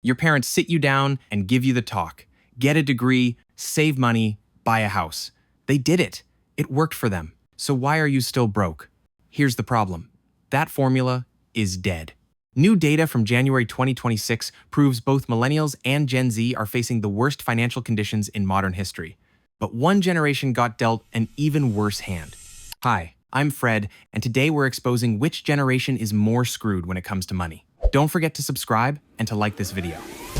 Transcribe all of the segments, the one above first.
Your parents sit you down and give you the talk. Get a degree, save money, buy a house. They did it. It worked for them. So why are you still broke? Here's the problem. That formula is dead. New data from January 2026 proves both millennials and Gen Z are facing the worst financial conditions in modern history. But one generation got dealt an even worse hand. Hi, I'm Fred, and today we're exposing which generation is more screwed when it comes to money. Don't forget to subscribe and to like this video.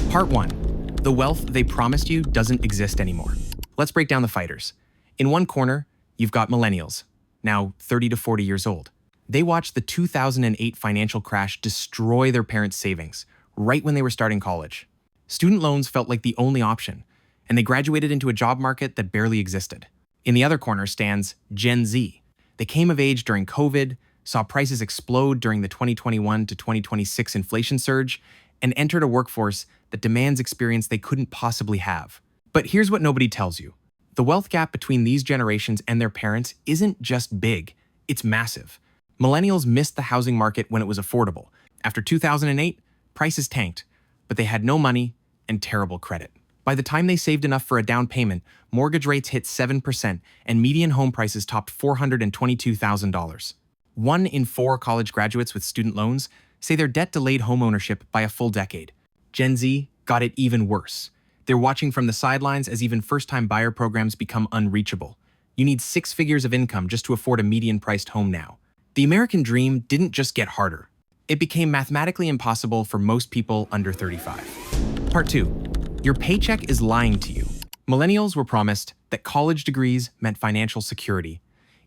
Part 1. The wealth they promised you doesn't exist anymore. Let's break down the fighters. In one corner, you've got millennials, now 30 to 40 years old. They watched the 2008 financial crash destroy their parents' savings, right when they were starting college. Student loans felt like the only option, and they graduated into a job market that barely existed. In the other corner stands Gen Z. They came of age during COVID, saw prices explode during the 2021 to 2026 inflation surge, and entered a workforce that demands experience they couldn't possibly have. But here's what nobody tells you. The wealth gap between these generations and their parents isn't just big, it's massive. Millennials missed the housing market when it was affordable. After 2008, prices tanked, but they had no money and terrible credit. By the time they saved enough for a down payment, mortgage rates hit 7% and median home prices topped $422,000. 1 in 4 college graduates with student loans say their debt delayed homeownership by a full decade. Gen Z got it even worse. They're watching from the sidelines as even first-time buyer programs become unreachable. You need 6 figures of income just to afford a median-priced home now. The American dream didn't just get harder. It became mathematically impossible for most people under 35. Part 2. Your paycheck is lying to you. Millennials were promised that college degrees meant financial security.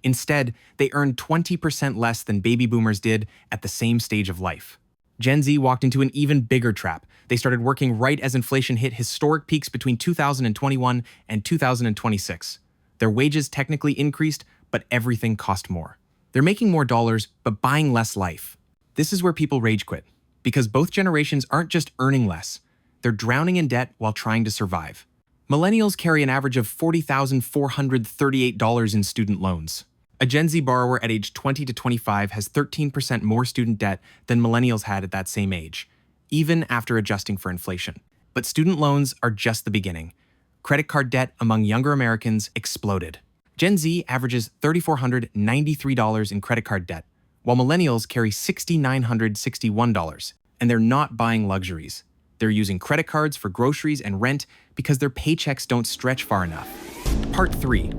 Instead, they earned 20% less than baby boomers did at the same stage of life. Gen Z walked into an even bigger trap. They started working right as inflation hit historic peaks between 2021 and 2026. Their wages technically increased, but everything cost more. They're making more dollars, but buying less life. This is where people rage quit, because both generations aren't just earning less, they're drowning in debt while trying to survive. Millennials carry an average of $40,438 in student loans. A Gen Z borrower at age 20 to 25 has 13% more student debt than millennials had at that same age, even after adjusting for inflation. But student loans are just the beginning. Credit card debt among younger Americans exploded. Gen Z averages $3,493 in credit card debt, while millennials carry $6,961, and they're not buying luxuries. They're using credit cards for groceries and rent because their paychecks don't stretch far enough. Part 3.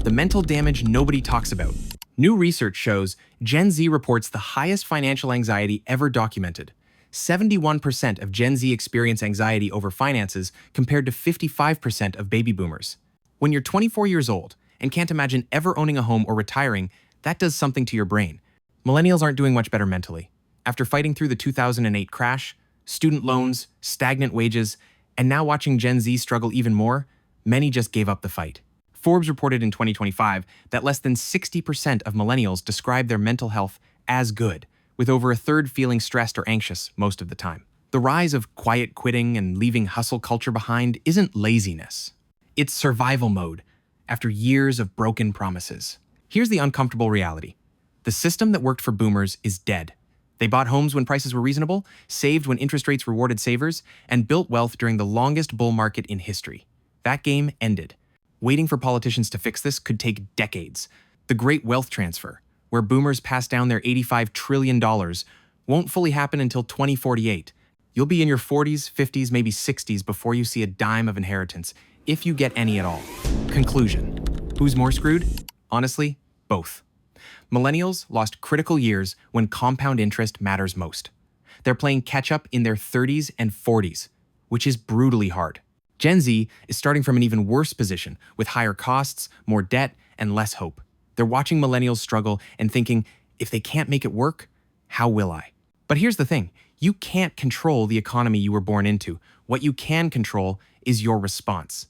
The mental damage nobody talks about. New research shows Gen Z reports the highest financial anxiety ever documented. 71% of Gen Z experience anxiety over finances compared to 55% of baby boomers. When you're 24 years old and can't imagine ever owning a home or retiring, that does something to your brain. Millennials aren't doing much better mentally. After fighting through the 2008 crash, student loans, stagnant wages, and now watching Gen Z struggle even more, many just gave up the fight. Forbes reported in 2025 that less than 60% of millennials describe their mental health as good, with over a third feeling stressed or anxious most of the time. The rise of quiet quitting and leaving hustle culture behind isn't laziness. It's survival mode after years of broken promises. Here's the uncomfortable reality. The system that worked for boomers is dead. They bought homes when prices were reasonable, saved when interest rates rewarded savers, and built wealth during the longest bull market in history. That game ended. Waiting for politicians to fix this could take decades. The Great Wealth Transfer, where boomers pass down their $85 trillion, won't fully happen until 2048. You'll be in your 40s, 50s, maybe 60s before you see a dime of inheritance, if you get any at all. Conclusion. Who's more screwed? Honestly, both. Millennials lost critical years when compound interest matters most. They're playing catch-up in their 30s and 40s, which is brutally hard. Gen Z is starting from an even worse position, with higher costs, more debt, and less hope. They're watching millennials struggle and thinking, if they can't make it work, how will I? But here's the thing, you can't control the economy you were born into. What you can control is your response.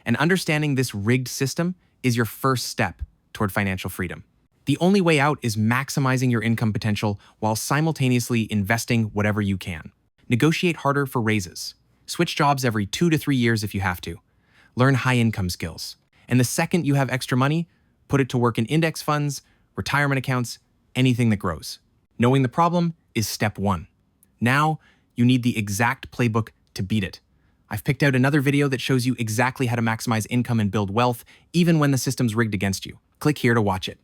And understanding this rigged system is your first step toward financial freedom. The only way out is maximizing your income potential while simultaneously investing whatever you can. Negotiate harder for raises. Switch jobs every 2 to 3 years if you have to. Learn high-income skills. And the second you have extra money, put it to work in index funds, retirement accounts, anything that grows. Knowing the problem is step 1. Now, you need the exact playbook to beat it. I've picked out another video that shows you exactly how to maximize income and build wealth, even when the system's rigged against you. Click here to watch it.